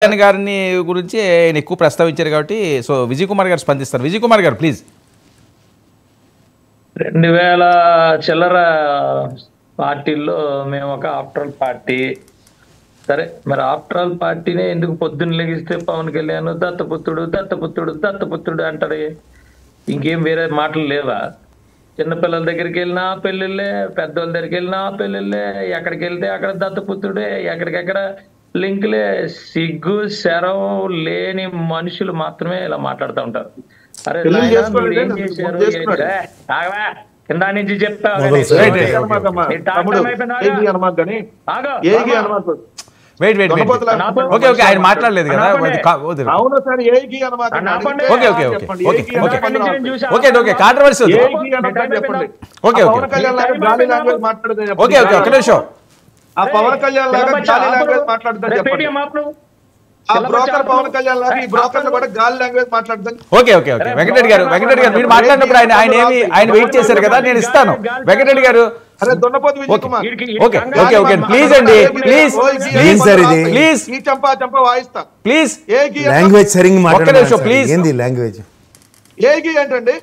గారిని గురించి ఆయన ఎక్కువ ప్రస్తావించారు కాబట్టి సో విజయ్ కుమార్ గారు స్పందిస్తారు. విజయ్ కుమార్ గారు ప్లీజ్. 2000 చిల్లర పార్టీల్లో మేము ఒక ఆఫ్టర్ పార్టీ. సరే, మరి ఆఫ్టర్ పార్టీనే ఎందుకు పొద్దున్న లెగిస్తే పవన్ కళ్యాణ్ దత్తపుత్రుడు దత్తపుత్రుడు దత్తపుత్రుడు అంటారు? ఇంకేం వేరే మాటలు లేవా? చిన్నపిల్లల దగ్గరికి వెళ్ళినా పెళ్ళిళ్ళే, పెద్దోళ్ళ దగ్గరికి వెళ్ళినా పెళ్ళిళ్ళే, ఎక్కడికి వెళ్తే అక్కడ దత్తపుత్రుడే, ఎక్కడికెక్కడ లింకులే. సిగ్గు శరం లేని మనుషులు మాత్రమే ఇలా మాట్లాడుతూ ఉంటారు. అరే ఏం చేశారు కింద నుంచి చెప్తా. ఆయన మాట్లాడలేదు కదా. కాంట్రవర్సీ పవన్ కళ్యాణ్ లాగా గాలి లాంగ్వేజ్ మాట్లాడుతాను చెప్పండి. ఆ బ్రోకర్ పవన్ కళ్యాణ్ లాగా ఈ బ్రోకర్ కూడా గాలి లాంగ్వేజ్ మాట్లాడుతాను. ఓకే ఓకే ఓకే వెంకటరెడ్డి గారు మీరు మాట్లాడినప్పుడు ఆయన వెయిట్ చేశారు కదా, నేను ఇస్తాను. వెంకటరెడ్డి గారు అరే Donnapotu Vijay Kumar okay okay okay please అండి ప్లీజ్ సార్ ఇది ప్లీజ్ ఈ చంపా వాయిస్తా ప్లీజ్ లాంగ్వేజ్ సరిగ్గా మాట్లాడండి ప్లీజ్. ఏంది లాంగ్వేజ్ ఏగి ఏంటండి?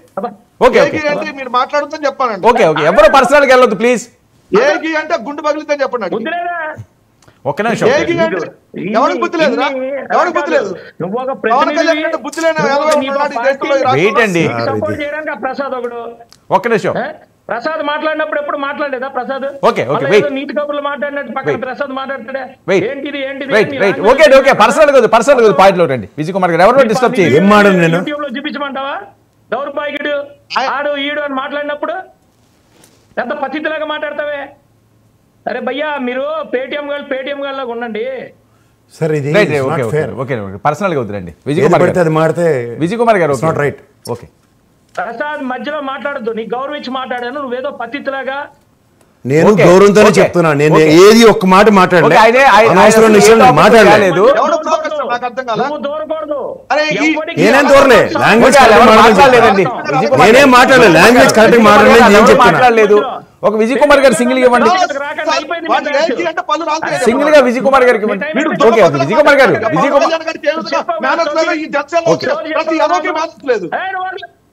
ఓకే ఏగి అంటే మీరు మాట్లాడుతుందని చెప్పానండి. ఓకే ఓకే ఎవరు పర్సనల్ గా వెళ్ళొద్దు ప్లీజ్. ఏగి అంటే గుండు పగిలిందని చెప్పండి. ఒక్క నిమిషం. ఎవరికి బుద్ధి లేదు? ఎవరికి బుద్ధి లేదు? పవన్ కళ్యాణ్ అంటే బుద్ధి లేని ప్రసాద్ ఒకడు. ఒక్క నిమిషం. ప్రసాద్ మాట్లాడినప్పుడు ఎప్పుడు మాట్లాడలేదా? ప్రసాద్ ఓకే ఓకే నీతి కబుర్లు మాట్లాడినట్టు పక్కన ప్రసాద్ మాట్లాడతాడే. ఏంటిది ఓకే ఓకే పర్సనల్ కాదు పాయింట్ లో రండి. విజయ్ కుమార్ గారు ఎవరు డిస్టర్బ్ చేయాలి? ఏం మాట్లాడు నేను యూట్యూబ్ లో చూపించమంటావా? దౌర్భాగ్యుడు ఆడు ఈడు అని మాట్లాడినప్పుడు ఎంత పతిలాగా మాట్లాడతావే? అరే భయ్యా, మీరు పేటిఎం గాళ్ళగా ఉండండి. సార్ ఇది పర్సనల్ గా వద్దురండి. విజయ్ కుమార్ గారు నాట్ రైట్. ఓకే ప్రసాద్ మధ్యలో మాట్లాడద్దు. నీకు గౌరవించి మాట్లాడాను, నువ్వేదో పతిలాగా. నేను గౌరవంతోనే చెప్తున్నా. నేను ఏది ఒక్క మాట మాట్లాడలేదు. నేనేం దూరలే. లాంగ్వేజ్ నేనేం మాట్లాడలేదు. లాంగ్వేజ్ కరెక్ట్ మాట్లాడలేదు. నేను చెప్తున్నా. ఒక విజయ్ కుమార్ గారు సింగిల్ ఇవ్వండి. సింగిల్ గా విజయ్ కుమార్ గారికి ఇవ్వండి. ఓకే ఓకే విజయ్ కుమార్ గారు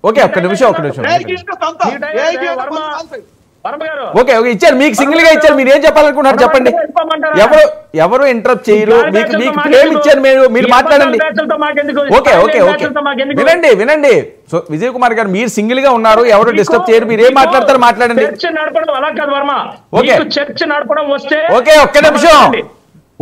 ఓకే ఒక్క నిమిషం. ఓకే ఓకే ఇచ్చారు మీకు సింగిల్ గా ఇచ్చారు. మీరు ఏం చెప్పాలనుకుంటున్నారు చెప్పండి. ఎవరు ఇంటరప్ట్ చేయరు. మీకు ప్రేమ ఇచ్చారు. మీరు మాట్లాడండి. ఓకే ఓకే ఓకే వినండి. సో విజయ్ కుమార్ గారు మీరు సింగిల్ గా ఉన్నారు. ఎవరు డిస్టర్బ్ చేయరు. మీరు ఏం మాట్లాడతారు మాట్లాడండి. ఓకే ఒక్క నిమిషం.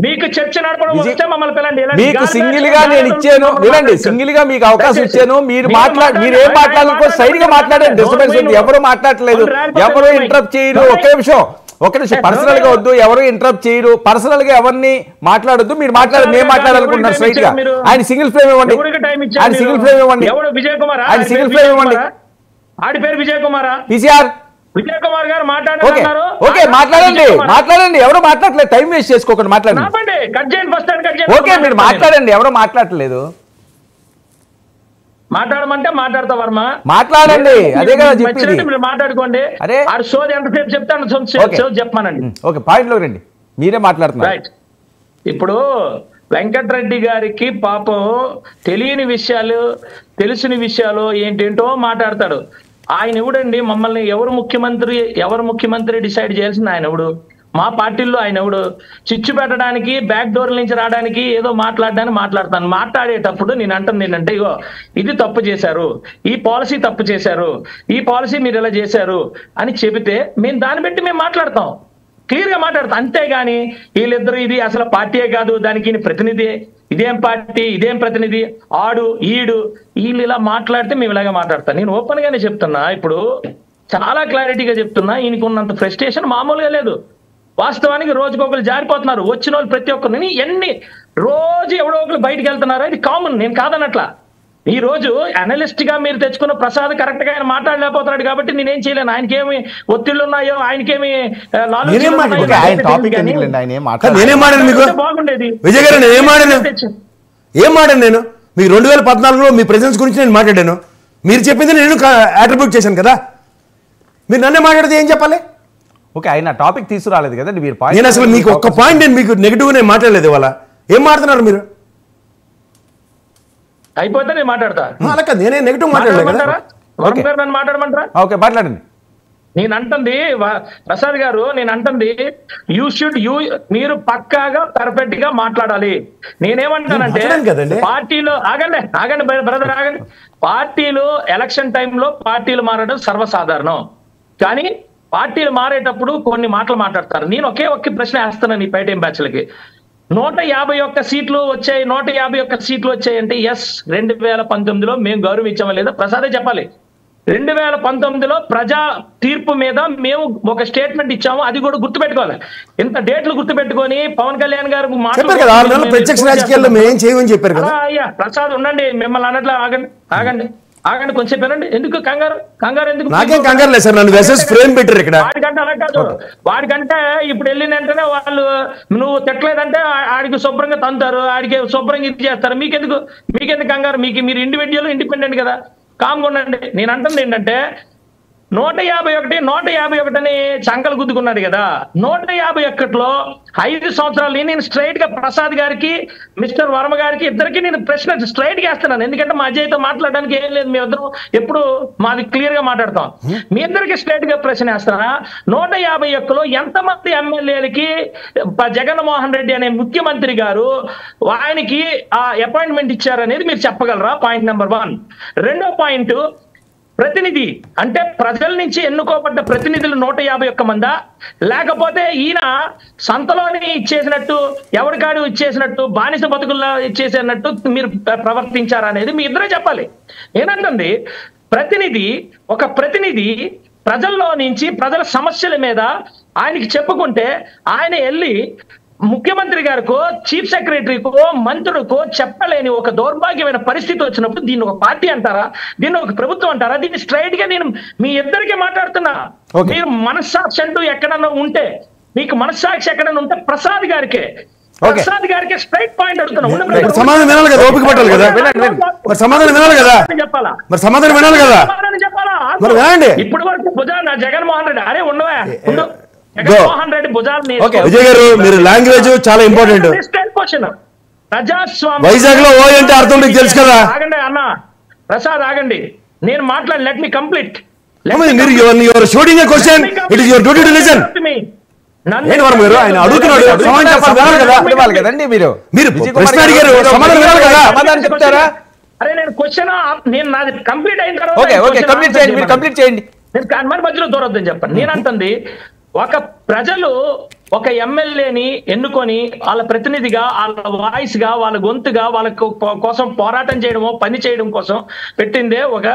మీకు చర్చ నడపడం వస్తే మమ్మల్ని పిలండి. మీకు సింగిల్ గా నేను ఇచ్చాను. వినండి, సింగిల్ గా మీకు అవకాశం ఇచ్చాను. మీరు ఏం మాట్లాడాలనుకో సైడ్ గా మాట్లాడండి. డిస్టర్బెన్స్ ఉంది. ఎవరు మాట్లాడలేదు. ఎవరు ఇంటరప్ట్ చేయరు. ఒక్క నిమిషం. పర్సనల్ గా వద్దు. ఎవరు ఇంటరప్ట్ చేయరు. పర్సనల్ గా ఎవరిని మాట్లాడొద్దు. మీరు మేము మాట్లాడాలనుకుంటున్నారు స్ట్రైట్ గా. ఆయన సింగిల్ ఫ్రేమ్ ఇవ్వండి. ఆయన సింగిల్ ఫ్రేమ్ ఇవ్వండి. ఆడి పేరు విజయ్ కుమారా? పిసిఆర్ విజయ్ కుమార్ గారు మాట్లాడారు. ఓకే మాట్లాడండి. ఎవరు మాట్లాడలేదు. టైం వేస్ట్ చేసుకోకండి. మాట్లాడండి. ఓకే మీరు మాట్లాడండి. ఎవరు మాట్లాడలేదు. మాట్లాడమంటే మాట్లాడతా వర్మ. మాట్లాడండి. అదే కదా చెప్పింది. మీరు మాట్లాడుకోండి. అరే ఆడు సోది ఎంతసేపు చెప్తాను చెప్పమానండి. ఓకే పాయింట్ లో రండి. మీరే మాట్లాడుతున్నారు. రైట్. ఇప్పుడు వెంకటరెడ్డి గారికి పాపం తెలియని విషయాలు తెలిసిన విషయాలు ఏంటేంటో మాట్లాడతాడు. ఆయన ఎవడండి? మమ్మల్ని ఎవరు ముఖ్యమంత్రి డిసైడ్ చేయాల్సింది ఆయన ఎవడు? మా పార్టీల్లో ఆయన ఎవడు? చిచ్చు పెట్టడానికి, బ్యాక్ డోర్ నుంచి రావడానికి, ఏదో మాట్లాడడానికి మాట్లాడతాను. మాట్లాడేటప్పుడు నేను అంటుంది ఏంటంటే, ఇగో ఇది తప్పు చేశారు, ఈ పాలసీ తప్పు చేశారు, ఈ పాలసీ మీరు ఇలా చేశారు అని చెబితే మేము దాన్ని బట్టి మేము మాట్లాడతాం. క్లియర్ గా మాట్లాడతాం. అంతేగాని వీళ్ళిద్దరు ఇది అసలు పార్టీయే కాదు, దానికి ప్రతినిధి, ఇదేం పార్టీ, ఇదేం ప్రతినిధి, ఆడు ఈడు, వీళ్ళు ఇలా మాట్లాడితే మేము ఇలాగే మాట్లాడతాం. నేను ఓపెన్ గానే చెప్తున్నా. ఇప్పుడు చాలా క్లారిటీగా చెప్తున్నా. ఈయనకు ఉన్నంత ఫ్రస్ట్రేషన్ మామూలుగా లేదు. వాస్తవానికి రోజుకొకరు జారిపోతున్నారు. వచ్చిన వాళ్ళు ప్రతి ఒక్కరిని రోజు ఎవడో ఒకరు బయటకు వెళ్తున్నారు. ఇది కామన్, నేను కాదనట్లా. ఈ రోజు అనలిస్ట్ గా మీరు తెచ్చుకున్న ప్రసాద్ కరెక్ట్ గా ఆయన మాట్లాడలేకపోతున్నాడు కాబట్టి నేనేం చేయలేను. ఆయనకేమి ఒత్తిళ్లు ఉన్నాయో, ఆయనకేమి బాగుండేది. విజయ్ గారు ఏం మాట్లాడాను నేను? మీకు 2014లో మీ ప్రెజెన్స్ గురించి నేను మాట్లాడాను. మీరు చెప్పింది నేను అట్రిబ్యూట్ చేశాను కదా. మీరు నన్నే మాట్లాడితే ఏం చెప్పాలి? ఓకే ఆయన టాపిక్ తీసుకురాలేదు కదండి మీరు. నేను అసలు మీకు ఒక్క పాయింట్ నేను మీకు నెగిటివ్ నేను మాట్లాడలేదు. ఇవాళ ఏం మాట్లాడుతున్నారు మీరు? అయిపోతే నేను మాట్లాడతా. అలా కాదు, నేనే నెగిటివ్ మాట్లాడలేదు కదా. వరుణ్ గారు నన్ను మాట్లాడమంటారా? ఓకే, మాట్లాడండి. నేను అంటుంది ప్రసాద్ గారు, నేను అంటుంది మీరు పక్కాగా పర్ఫెక్ట్ గా మాట్లాడాలి. నేనేమంటానంటే పార్టీలో ఆగండి బ్రదర్ ఆగండి. పార్టీలు ఎలక్షన్ టైంలో పార్టీలు మారడం సర్వసాధారణం. కానీ పార్టీలు మారేటప్పుడు కొన్ని మాటలు మాట్లాడతారు. నేను ఒకే ప్రశ్న వేస్తున్నాను ఈ పైటీఎం బ్యాచ్లకి. 151 సీట్లు వచ్చాయి, 151 సీట్లు వచ్చాయంటే ఎస్ 2019లో మేము గౌరవించామా లేదా ప్రసాదే చెప్పాలి. 2019లో ప్రజా తీర్పు మీద మేము ఒక స్టేట్మెంట్ ఇచ్చాము, అది కూడా గుర్తుపెట్టుకోవాలి. ఇంత డేట్లు గుర్తుపెట్టుకొని పవన్ కళ్యాణ్ గారు ప్రత్యక్ష రాజకీయాల్లో మేము చేయమని చెప్పారు కదా. అయ్యా ప్రసాద్ ఉండండి, మిమ్మల్ని అన్నట్లు ఆగండి కొంచెం వినండి. ఎందుకు కంగారు ఎందుకు? నాకేం కంగారు లేదు సార్, నన్ను వెసెస్ ఫ్రేమ్ పెట్టారు ఇక్కడ. వాడికంటే అలా కాదు, వాడికంటే ఇప్పుడు వెళ్ళిన వెంటనే వాళ్ళు నువ్వు తిట్టలేదంటే ఆడికి శుభ్రంగా తంతారు, ఆడికి శుభ్రంగా ఇది చేస్తారు. మీకెందుకు కంగారు? మీరు ఇండిపెండెంట్ కదా, కామ్గా ఉండండి. నేను అంటుంది ఏంటంటే 151 అని చంకలు గుద్దుకున్నారు కదా. 151లో 5 సంవత్సరాలు నేను స్ట్రైట్ గా ప్రసాద్ గారికి, మిస్టర్ వర్మ గారికి ఇద్దరికి నేను ప్రశ్న స్ట్రైట్ గా వేస్తున్నాను. ఎందుకంటే మా అజయ్తో మాట్లాడడానికి ఏం లేదు, మేము ఇద్దరం ఎప్పుడు మాది క్లియర్ గా మాట్లాడతాం. మీ ఇద్దరికి స్ట్రైట్ గా ప్రశ్న వేస్తానా, 151లో ఎంతమంది ఎమ్మెల్యేలకి జగన్మోహన్ రెడ్డి అనే ముఖ్యమంత్రి గారు ఆయనకి ఆ అపాయింట్మెంట్ ఇచ్చారనేది మీరు చెప్పగలరా? Point number 1. రెండో పాయింట్, ప్రతినిధి అంటే ప్రజల నుంచి ఎన్నుకోబడ్డ ప్రతినిధులు 151 మందా, లేకపోతే ఈయన సంతలోని ఇచ్చేసినట్టు, ఎవరికాడు ఇచ్చేసినట్టు, బానిస బతుకుల్లో ఇచ్చేసినట్టు మీరు ప్రవర్తించారా అనేది మీ ఇద్దరే చెప్పాలి. నేనంటుంది ఒక ప్రతినిధి ప్రజల్లో నుంచి ప్రజల సమస్యల మీద ఆయనకి చెప్పుకుంటే ఆయన వెళ్ళి ముఖ్యమంత్రి గారికో, చీఫ్ సెక్రటరీకో, మంత్రులకో చెప్పలేని ఒక దౌర్భాగ్యమైన పరిస్థితి వచ్చినప్పుడు దీన్ని ఒక పార్టీ అంటారా? దీన్ని ఒక ప్రభుత్వం అంటారా? దీన్ని స్ట్రైట్ గా నేను మీ ఇద్దరికే మాట్లాడుతున్నా. మీరు మనస్సాక్షి అంటూ ఎక్కడన్నా ఉంటే, మీకు మనస్సాక్షి ఎక్కడన్నా ఉంటే ప్రసాద్ గారికే స్ట్రైట్ పాయింట్ అడుగుతున్నా. సమాధానం వినాలి కదా, ఓపిక పట్టాలి కదా, సమాధానం వినాలి కదా, చెప్పాలా? మరి సమాధానం వినాలి కదా, మరి వినండి. ఇప్పుడు వరకు భుజాన జగన్మోహన్ రెడ్డి అరే ఉండవా జగన్మోహన్ రెడ్డి భుజాన్ని విజయ్ గారు, మీరు లాంగ్వేజ్ చాలా ఇంపార్టెంట్. ప్రజాస్వామ్యం వైజాగ్ లో ఓ అంటే అర్థం మీకు తెలుసు కదా. ఆగండి అన్న ప్రసాద్, ఆగండి, నేను మాట్లాడి లెట్ మీ కంప్లీట్. మీరు shooting question, it is your duty to listen. ఏంటి వర్మ గారు, ఆయన అడుగుతున్నాడు, సమాధానం చెప్పాలి కదండి. మీరు ప్రశ్న అడిగారు, సమాధానం వినాలి కదా, సమాధానం చెప్తారా? అరే నేను క్వశ్చన్ నేను నాది కంప్లీట్ అయిన తర్వాత కంప్లీట్ చేయండి. నేను మరి మధ్యలో దూరొద్దని చెప్పండి. నేనంటుంది ఒక ప్రజలు ఒక ఎమ్మెల్యేని ఎన్నుకొని వాళ్ళ ప్రతినిధిగా, వాళ్ళ వాయిస్ గా, వాళ్ళ గొంతుగా, వాళ్ళ కోసం పోరాటం చేయడమో పని చేయడం కోసం పెట్టిందే ఒక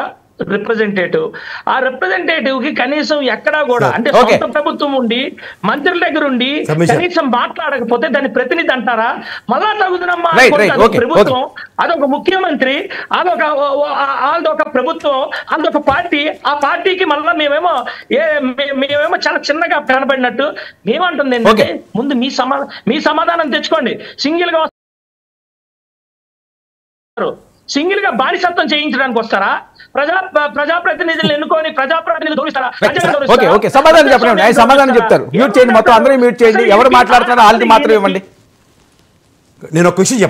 రిప్రజెంటేటివ్. ఆ రిప్రజెంటేటివ్ కి కనీసం ఎక్కడా కూడా అంటే సొంత ప్రభుత్వం ఉండి మంత్రుల దగ్గర ఉండి కనీసం మాట్లాడకపోతే దాన్ని ప్రతినిధి అంటారా? మళ్ళా తగుదనమ్మా ప్రభుత్వం, అదొక ముఖ్యమంత్రి, అదొక ప్రభుత్వం, అదొక పార్టీ. ఆ పార్టీకి మళ్ళా మేమేమో చాలా చిన్నగా కనబడినట్టు మేమంటుంది ఏంటంటే, ముందు మీ సమాధానం తెచ్చుకోండి. సింగిల్ గా బానిసత్వం చేయించడానికి వస్తారా? ప్రజాప్రతినిధులను ఎన్నుకొని ప్రజాప్రతినిధులు దూరిస్తారా? సమాధానం చెప్పండి, ఆయన సమాధానం చెప్తారు. మ్యూట్ చేయండి, మొత్తం అందరూ మ్యూట్ చేయండి. ఎవరు మాట్లాడుతున్నారో వాళ్ళకి మాత్రం ఇవ్వండి. నేను ఒక క్వశ్చన్